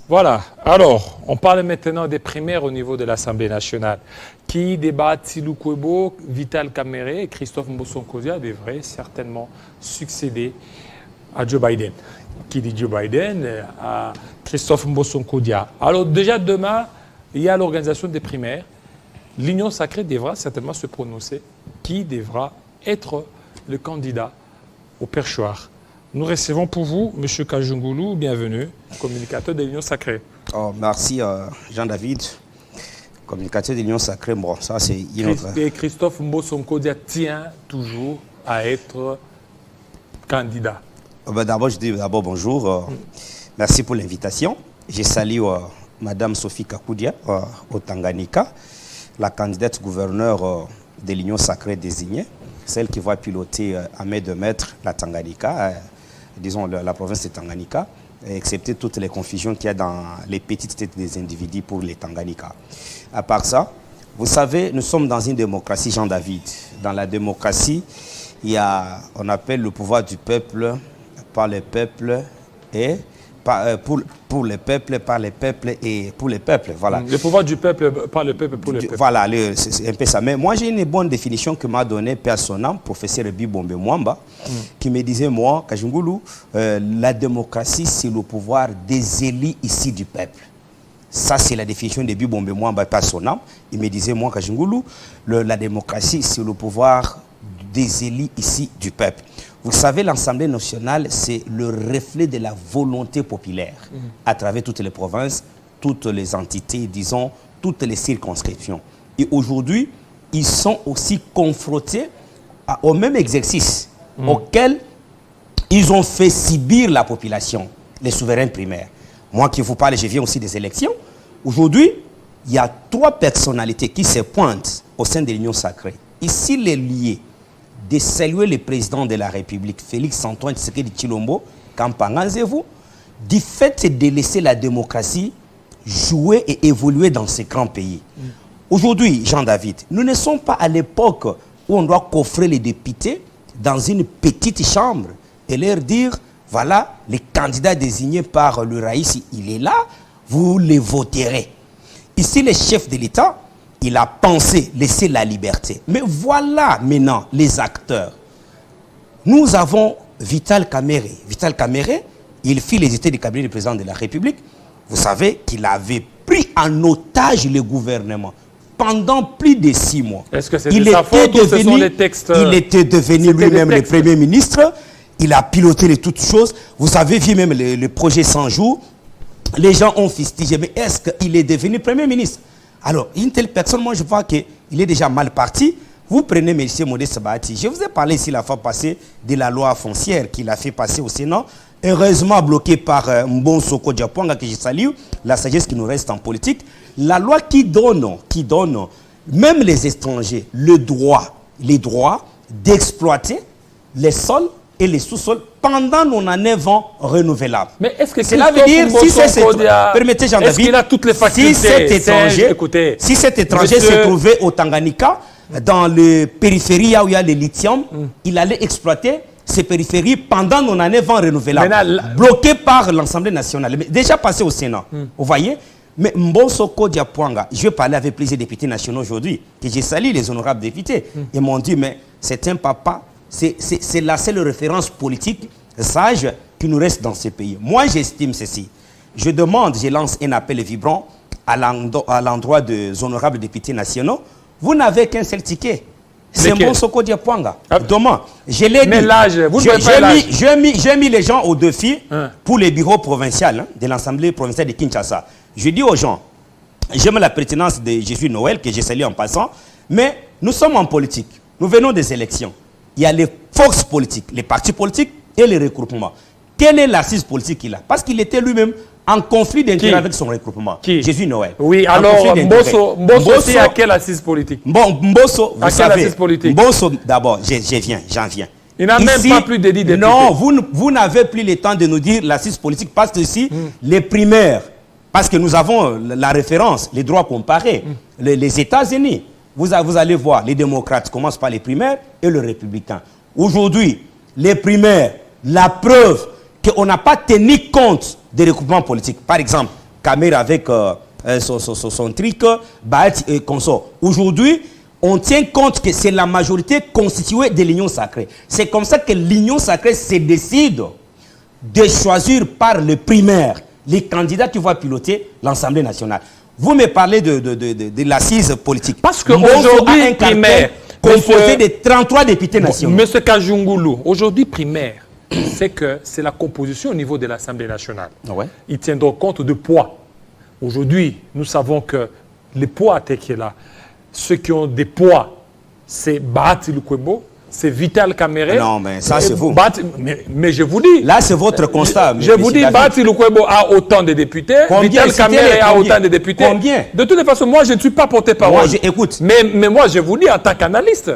Voilà. Alors, on parle maintenant des primaires au niveau de l'Assemblée nationale. Qui débat Tsilou Kwebo, Vital Kamere et Christophe Mbosso-Nkodia devraient certainement succéder à Joe Biden. Qui dit Joe Biden à Christophe Mbosso-Nkodia. Alors déjà demain, il y a l'organisation des primaires. L'Union sacrée devra certainement se prononcer. Qui devra être le candidat au perchoir? Nous recevons pour vous M. Kajungulu, bienvenue, communicateur de l'Union sacrée. Oh, merci Jean-David, communicateur de l'Union sacrée. Bon, ça c'est une autre... Et Christophe Mbosso-Nkodia tient toujours à être candidat. D'abord, je dis bonjour. Merci pour l'invitation. Je salue Mme Sophie Kakoudia au Tanganyika, la candidate gouverneure de l'Union sacrée désignée, celle qui va piloter à main de maître la Tanganyika, disons la province de Tanganyika, excepté toutes les confusions qu'il y a dans les petites têtes des individus pour les Tanganyika. À part ça, vous savez, nous sommes dans une démocratie, Jean-David. Dans la démocratie, il y a, on appelle le pouvoir du peuple, par le peuple et pour le peuple, par le peuple et pour le peuple. Voilà. Le pouvoir du peuple, par le peuple, pour le peuple. Voilà, c'est un peu ça. Mais moi, j'ai une bonne définition que m'a donnée Père Sonam, professeur Bibombe Mwamba, qui me disait, moi, Kajungulu, la démocratie, c'est le pouvoir des élus ici du peuple. Ça, c'est la définition de Bibombe Mwamba, Père Sonam. Il me disait, moi, Kajungulu, la démocratie, c'est le pouvoir des élus ici du peuple. Vous savez, l'Assemblée nationale, c'est le reflet de la volonté populaire à travers toutes les provinces, toutes les entités, disons, toutes les circonscriptions. Et aujourd'hui, ils sont aussi confrontés au même exercice auquel ils ont fait subir la population, les souverains primaires. Moi qui vous parle, je viens aussi des élections. Aujourd'hui, il y a 3 personnalités qui se pointent au sein de l'Union sacrée. Ici, les liés de saluer le président de la République, Félix-Antoine Tshisekedi Tshilombo, Kampanganzevou, du fait de laisser la démocratie jouer et évoluer dans ces grands pays. Aujourd'hui, Jean-David, nous ne sommes pas à l'époque où on doit coffrer les députés dans une petite chambre et leur dire, voilà, les candidats désignés par le Raïs, il est là, vous les voterez. Ici, le chef de l'État, il a pensé laisser la liberté. Mais voilà maintenant les acteurs. Nous avons Vital Kamere. Vital Kamere, il fit les états du cabinet du président de la République. Vous savez qu'il avait pris en otage le gouvernement pendant plus de 6 mois. Est-ce que c'est de sa faute ou ce sont les textes? Il était devenu lui-même le Premier ministre. Il a piloté les toutes choses. Vous avez vu même le projet 100 jours. Les gens ont fustigé. Mais est-ce qu'il est devenu Premier ministre? Alors, une telle personne, moi je vois qu'il est déjà mal parti. Vous prenez M. Modeste Bahati. Je vous ai parlé ici la fois passée de la loi foncière qu'il a fait passer au Sénat. Heureusement bloquée par Mbosso-Nkodia que je salue, la sagesse qui nous reste en politique. La loi qui donne même les étrangers les droits d'exploiter les sols et les sous-sols pendant nos 9 ans renouvelables. Mais est-ce que cela veut dire, si c'est permettez Jean-David, est-ce qu'il a toutes les facultés? Si cet étranger se trouvait au Tanganyika, dans le périphérie où il y a le lithium, il allait exploiter ces périphéries pendant nos 9 ans renouvelables, bloqués par l'Assemblée nationale, mais déjà passé au Sénat. Vous voyez? Mais Mbosso-Nkodia, je vais parler avec plusieurs députés nationaux aujourd'hui, que j'ai sali les honorables députés. Ils m'ont dit, mais c'est un papa, c'est la seule référence politique sage qui nous reste dans ce pays. Moi, j'estime ceci. Je demande, je lance un appel vibrant à l'endroit des honorables députés nationaux. Vous n'avez qu'un seul ticket. C'est Mbosso-Nkodia. Demain, je l'ai dit. J'ai mis les gens au défi pour les bureaux provinciaux de l'Assemblée provinciale de Kinshasa. Je dis aux gens, j'aime la pertinence de Jésus Noël, que j'ai salué en passant, mais nous sommes en politique. Nous venons des élections. Il y a les forces politiques, les partis politiques et les regroupements. Quelle est l'assise politique qu'il a? Parce qu'il était lui-même en conflit d'intérêt avec son regroupement. Jésus Noël. Oui, alors Mbosso a quelle assise politique? Bon, Mbosso, vous savez, Mbosso d'abord, j'en viens. Il n'a même pas plus de 10 députés. Non, vous n'avez plus le temps de nous dire l'assise politique, parce que ici, les primaires, parce que nous avons la référence, les droits comparés, les États-Unis. Vous allez voir, les démocrates commencent par les primaires et le républicain. Aujourd'hui, les primaires, la preuve qu'on n'a pas tenu compte des recoupements politiques. Par exemple, Kamer avec son truc, Bahati et consort. Aujourd'hui, on tient compte que c'est la majorité constituée de l'Union sacrée. C'est comme ça que l'Union sacrée se décide de choisir par le primaire les candidats qui vont piloter l'Assemblée nationale. Vous me parlez de l'assise politique. Parce qu'aujourd'hui, primaire, composé de 33 députés nationaux. Monsieur Kajungulu, aujourd'hui, primaire, c'est que c'est la composition au niveau de l'Assemblée nationale. Ouais. Ils tiendront compte de poids. Aujourd'hui, nous savons que les poids qui est là, ceux qui ont des poids, c'est Bahati Lukwebo, c'est Vital Kamerhe. Non, mais ça, c'est vous. Mais je vous dis. Là, c'est votre constat. Je vous dis, Bahati Lukwebo a autant de députés. Vital Kamerhe a autant de députés. Combien? De toutes les façons, moi, je ne suis pas porté-parole. Écoute. Mais moi, je vous dis, en tant qu'analyste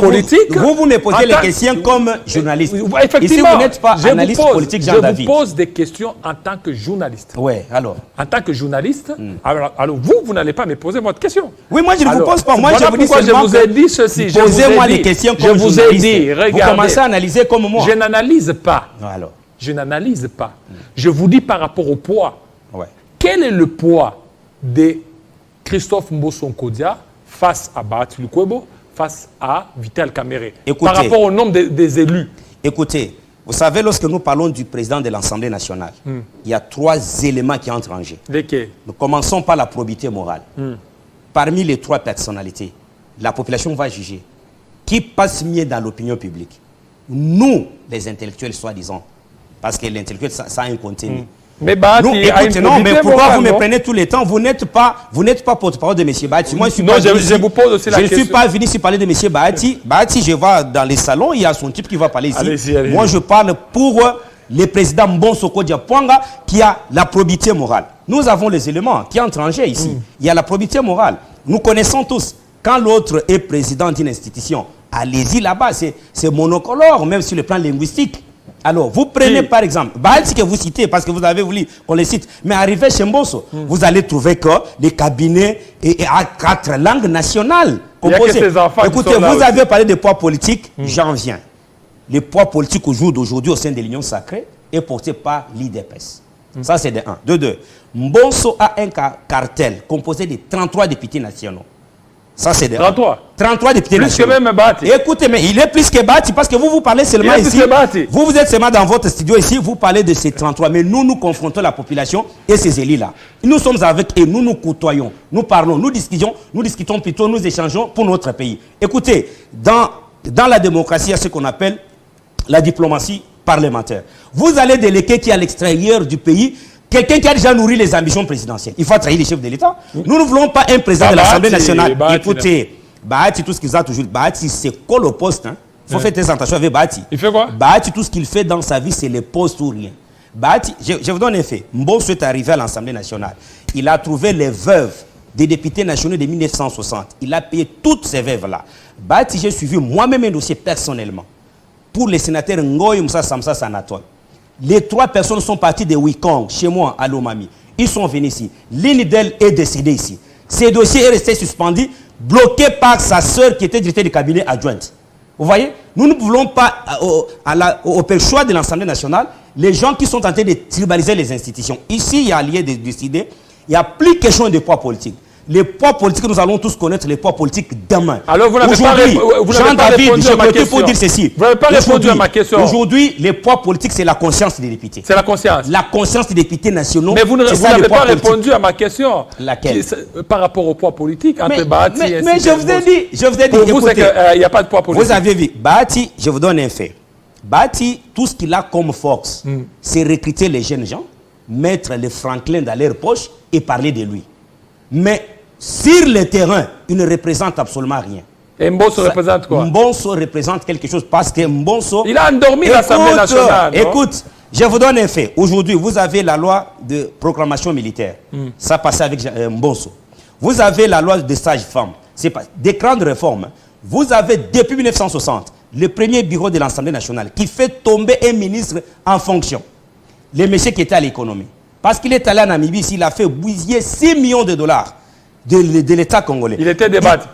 politique. Vous me posez les questions comme journaliste. Effectivement. Ici, vous n'êtes pas analyste politique, Jean-David. Je vous pose des questions en tant que journaliste. Oui, alors. En tant que journaliste, alors vous n'allez pas me poser votre question. Oui, moi, je ne vous pose pas. Moi, voilà je vous dis pourquoi je vous ai dit ceci. Posez-moi les questions comme journaliste. Je vous ai dit, regardez. Vous commencez à analyser comme moi. Je n'analyse pas. Alors. Je n'analyse pas. Je vous dis par rapport au poids. Ouais. Quel est le poids de Christophe Mbosso Nkodia face à Bahati Lukwebo, face à Vital Kamerhe, par rapport au nombre des élus? Écoutez, vous savez, lorsque nous parlons du président de l'Assemblée nationale, il y a 3 éléments qui entrent en jeu. Lesquels? Nous commençons par la probité morale. Parmi les 3 personnalités, la population va juger qui passe mieux dans l'opinion publique. Nous, les intellectuels, soi-disant, parce que l'intellectuel, ça a un contenu. Mais Bahati écoutez, non, mais pourquoi vous me prenez tous les temps? Vous n'êtes pas porte-parole de M. Bahati. Moi, je vous pose aussi la question. Je ne suis pas venu ici parler de M. Bahati. Bahati, je vais dans les salons, il y a son type qui va parler ici. Allez-y. Moi, je parle pour le président Mbosso Nkodia qui a la probité morale. Nous avons les éléments qui entrent en jeu ici. Il y a la probité morale. Nous connaissons tous. Quand l'autre est président d'une institution, allez-y là-bas, c'est monocolore, même sur le plan linguistique. Alors, vous prenez par exemple, Bahati que vous citez, parce que vous avez voulu qu'on les cite, mais arrivé chez Mbosso, vous allez trouver que les cabinets est à 4 langues nationales composées. Écoutez, vous avez parlé de poids politique, j'en viens. Le poids politique au jour d'aujourd'hui au sein de l'Union sacrée est porté par l'IDPS. Ça, c'est de 1. De 2, Mbosso a un cartel composé de 33 députés nationaux. Ça, c'est 33 députés nationaux. Plus que même Bahati. Écoutez, mais il est plus que Bahati parce que vous parlez seulement ici. Vous êtes seulement dans votre studio ici, vous parlez de ces 33. Mais nous confrontons la population et ces élus-là. Nous sommes avec eux, nous côtoyons, nous parlons, nous discutons plutôt, nous échangeons pour notre pays. Écoutez, dans la démocratie, il y a ce qu'on appelle la diplomatie parlementaire. Vous allez déléguer qui est à l'extérieur du pays. Quelqu'un qui a déjà nourri les ambitions présidentielles. Il faut trahir les chefs de l'État. Nous ne voulons pas un président de l'Assemblée nationale. Écoutez, Bahati, tout ce qu'il a toujours... Bahati, c'est colle au poste. Il faut faire très attention avec Bahati. Il fait quoi? Bahati, tout ce qu'il fait dans sa vie, c'est les postes ou rien. Bahati, je vous donne un fait. Mbosso est arrivé à l'Assemblée nationale. Il a trouvé les veuves des députés nationaux de 1960. Il a payé toutes ces veuves-là. Bahati, j'ai suivi moi-même un dossier personnellement pour les sénateurs Ngoy Moussa Samsa Sanatol. Les 3 personnes sont parties de Wikong, chez moi, à Lomami. Ils sont venus ici. L'une d'elles est décédée ici. Ce dossier est resté suspendu, bloqué par sa sœur qui était directrice du cabinet adjointe. Vous voyez? Nous ne voulons pas, au choix de l'Assemblée nationale, les gens qui sont en train de tribaliser les institutions. Ici, il y a lieu de décider. Il n'y a plus question de poids politique. Les poids politiques, nous allons tous connaître les poids politiques demain. Alors, vous n'avez pas répondu à ma question. Pour dire ceci. Vous n'avez pas répondu à ma question. Aujourd'hui, les poids politiques, c'est la conscience des députés. C'est la conscience. La conscience des députés nationaux. Mais vous n'avez pas répondu à ma question. Laquelle? Par rapport au poids politique, entre Bahati et... Mais je vous ai dit, pour vous, c'est qu'il n'y a pas de poids politique. Vous avez vu, Bahati, je vous donne un fait. Bahati, tout ce qu'il a comme force, c'est recruter les jeunes gens, mettre les Franklin dans leur poche et parler de lui. Mais sur le terrain, il ne représente absolument rien. Et Mbosso représente quoi? Mbosso représente quelque chose parce que Mbosso... Il a endormi l'Assemblée nationale. Écoute, je vous donne un fait. Aujourd'hui, vous avez la loi de proclamation militaire. Ça passait avec Mbosso. Vous avez la loi de sage-femme. C'est pas des grandes réformes. Vous avez, depuis 1960, le premier bureau de l'Assemblée nationale qui fait tomber un ministre en fonction. Le monsieur qui était à l'économie. Parce qu'il est allé en Namibie, il a fait bousiller 6 millions de dollars. De l'État congolais. Il était débattu.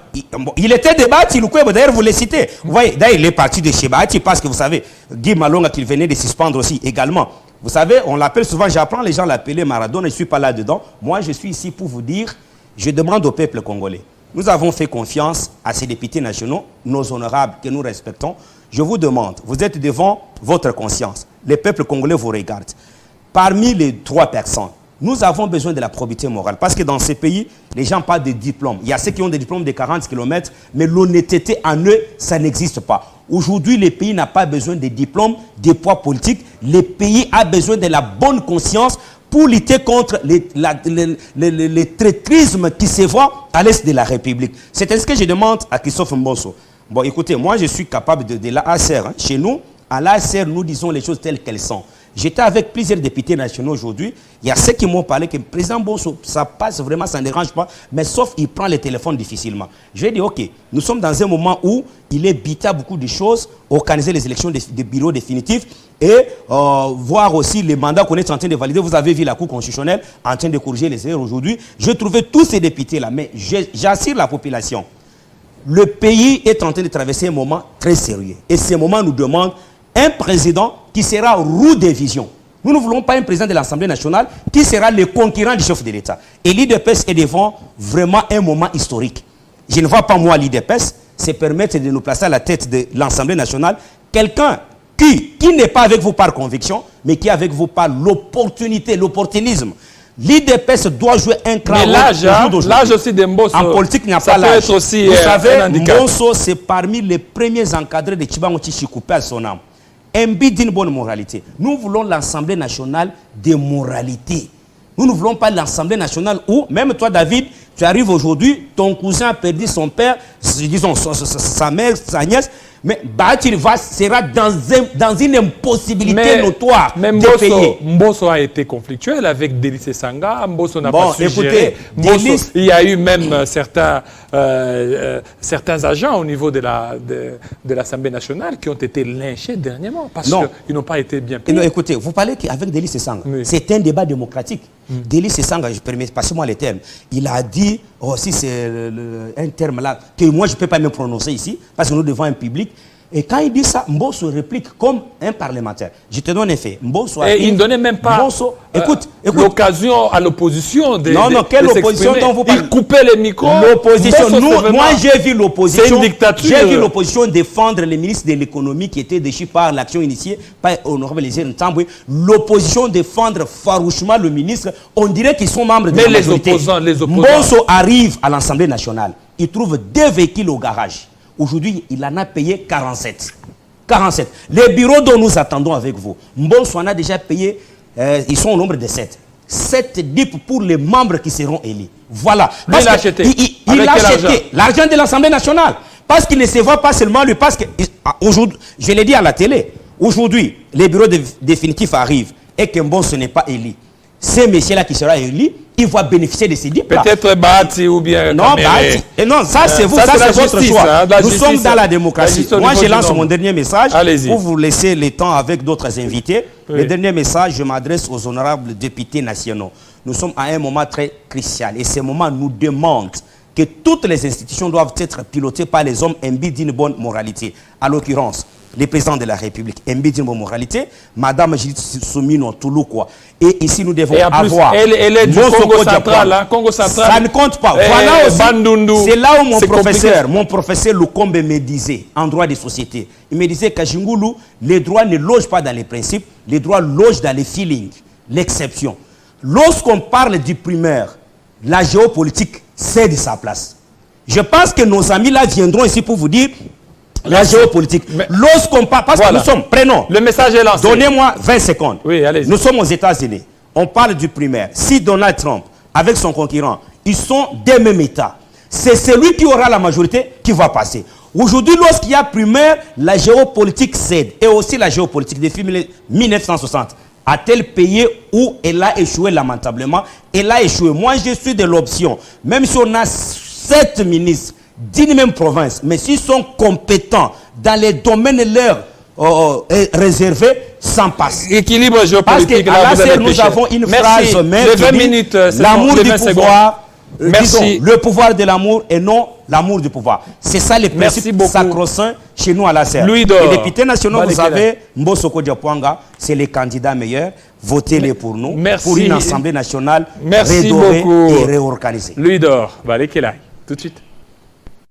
Il était débattu. D'ailleurs, vous le citez. Vous voyez, d'ailleurs, il est parti de chez Bahati parce que vous savez, Guy Malonga, qu'il venait de suspendre aussi également, Vous savez, on l'appelle souvent, j'apprends les gens l'appeler Maradona, je ne suis pas là-dedans. Moi, je suis ici pour vous dire, je demande au peuple congolais. Nous avons fait confiance à ces députés nationaux, nos honorables que nous respectons. Je vous demande, vous êtes devant votre conscience. Le peuple congolais vous regarde. Parmi les 3 personnes, nous avons besoin de la probité morale. Parce que dans ces pays, les gens parlent de diplômes. Il y a ceux qui ont des diplômes de 40 km, mais l'honnêteté en eux, ça n'existe pas. Aujourd'hui, le pays n'a pas besoin de diplômes, de poids politiques. Le pays a besoin de la bonne conscience pour lutter contre les traîtrismes qui se voient à l'est de la République. C'est ce que je demande à Christophe Mbosso. Bon, écoutez, moi, je suis capable de l'ACR. Hein. Chez nous, à l'ACR, nous disons les choses telles qu'elles sont. J'étais avec plusieurs députés nationaux aujourd'hui. Il y a ceux qui m'ont parlé que le président Mbosso, ça passe vraiment, ça ne dérange pas, mais sauf il prend le téléphone difficilement. Je vais dire, ok, nous sommes dans un moment où il est bité à beaucoup de choses, organiser les élections des bureaux définitifs et voir aussi les mandats qu'on est en train de valider. Vous avez vu la Cour constitutionnelle en train de corriger les erreurs aujourd'hui. Je trouvais tous ces députés-là, mais j'assure la population. Le pays est en train de traverser un moment très sérieux. Et ce moment nous demande un président qui sera roue de vision. Nous ne voulons pas un président de l'Assemblée nationale qui sera le concurrent du chef de l'État. Et l'IDPS est devant vraiment un moment historique. Je ne vois pas moi l'IDPS se permettre de nous placer à la tête de l'Assemblée nationale quelqu'un qui n'est pas avec vous par conviction, mais qui est avec vous par l'opportunité, l'opportunisme. L'IDPS doit jouer un cran. Mais l'âge aussi de Mbosso. En politique, il n'y a pas l'âge. Vous savez, Mbosso, c'est parmi les premiers encadrés de Tchibango Tchichikoupé à son âme. Un but d'une bonne moralité. Nous voulons l'Assemblée nationale de moralité. Nous ne voulons pas l'Assemblée nationale où, même toi, David, tu arrives aujourd'hui, ton cousin a perdu son père, disons sa mère, sa nièce, mais Bahatir sera dans une impossibilité notoire de payer. Mbosso a été conflictuel avec Délice Sanga. Mbosso n'a pas su écoutez, gérer. Il y a eu même certains agents au niveau de l'Assemblée nationale qui ont été lynchés dernièrement parce qu'ils n'ont pas été bien payés. Non, écoutez, vous parlez qu'avec Délice Sanga, c'est un débat démocratique. Délice Sanga, passez-moi les termes, il a dit, si c'est un terme là, que moi je ne peux pas me prononcer ici, parce que nous devons un public. Et quand il dit ça, Mbosso réplique comme un parlementaire. Je te donne un fait. Mbosso a il ne donnait même pas écoute, l'occasion à l'opposition de quelle opposition dont vous parlez? Il coupait les micros. L'opposition, moi j'ai vu l'opposition. C'est une dictature. J'ai vu l'opposition défendre les ministres de l'économie qui étaient déchus par l'action initiée par Honorable Lézère Ntambwe. L'opposition défendre farouchement le ministre. On dirait qu'ils sont membres de la majorité. Les opposants. Mbosso arrive à l'Assemblée nationale. Il trouve 2 véhicules au garage. Aujourd'hui, il en a payé 47. 47. Les bureaux dont nous attendons avec vous, Mbosso en a déjà payé, ils sont au nombre de 7. 7 DIP pour les membres qui seront élus. Voilà. Il a acheté. Il a acheté l'argent de l'Assemblée nationale. Parce qu'il ne se voit pas seulement lui. Parce que, aujourd'hui, je l'ai dit à la télé, aujourd'hui, les bureaux définitifs arrivent et que Mbosso n'est pas élu. Ces messieurs-là qui seront élus, ils vont bénéficier de ces DIP. Peut-être Bahati ou bien. Non, Bahati. Et non, ça c'est vous, ça c'est votre choix. Nous sommes dans la démocratie. Moi, je lance mon dernier message pour vous laisser le temps avec d'autres invités. Oui. Le dernier message, je m'adresse aux honorables députés nationaux. Nous sommes à un moment très crucial et ce moment nous demande que toutes les institutions doivent être pilotées par les hommes imbus d'une bonne moralité. À l'occurrence, le président de la République, imbus d'une bonne moralité, Madame Judith Soumino Touloukwa. Et ici, nous devons avoir... Elle est du Congo central, hein, Congo central. Ça ne compte pas. Voilà aussi. C'est là où mon professeur Lukombe me disait, en droit des sociétés, il me disait qu'à Jingulu, les droits ne logent pas dans les principes, les droits logent dans les feelings, l'exception. Lorsqu'on parle du primaire, la géopolitique cède sa place. Je pense que nos amis là viendront ici pour vous dire la géopolitique. Lorsqu'on parle, parce que nous sommes, prenons. Le message est lancé. Donnez-moi 20 secondes. Oui, allez-y. Nous sommes aux États-Unis. On parle du primaire. Si Donald Trump, avec son concurrent, ils sont des mêmes États, c'est celui qui aura la majorité qui va passer. Aujourd'hui, lorsqu'il y a primaire, la géopolitique cède. Et aussi la géopolitique depuis 1960. A-t-elle payé où elle a échoué lamentablement? Elle a échoué. Moi, je suis de l'option. Même si on a 7 ministres d'une même province, mais s'ils sont compétents dans les domaines leur réservés, sans passe. Équilibre géopolitique. Parce qu'à nous avons une phrase même. Les 20 minutes, l'amour du pouvoir, Merci. Disons, le pouvoir de l'amour et non l'amour du pouvoir. C'est ça les Merci principes beaucoup. sacro-saints chez nous à la serre. Louis d'Or. Les députés nationaux, vous Balekela. savez, Mbosoko Diapwanga, c'est les candidats meilleurs. Votez-les pour nous, Merci. pour une assemblée nationale Merci redorée beaucoup. et réorganisée. Louis d'Or, Balekela. Tout de suite.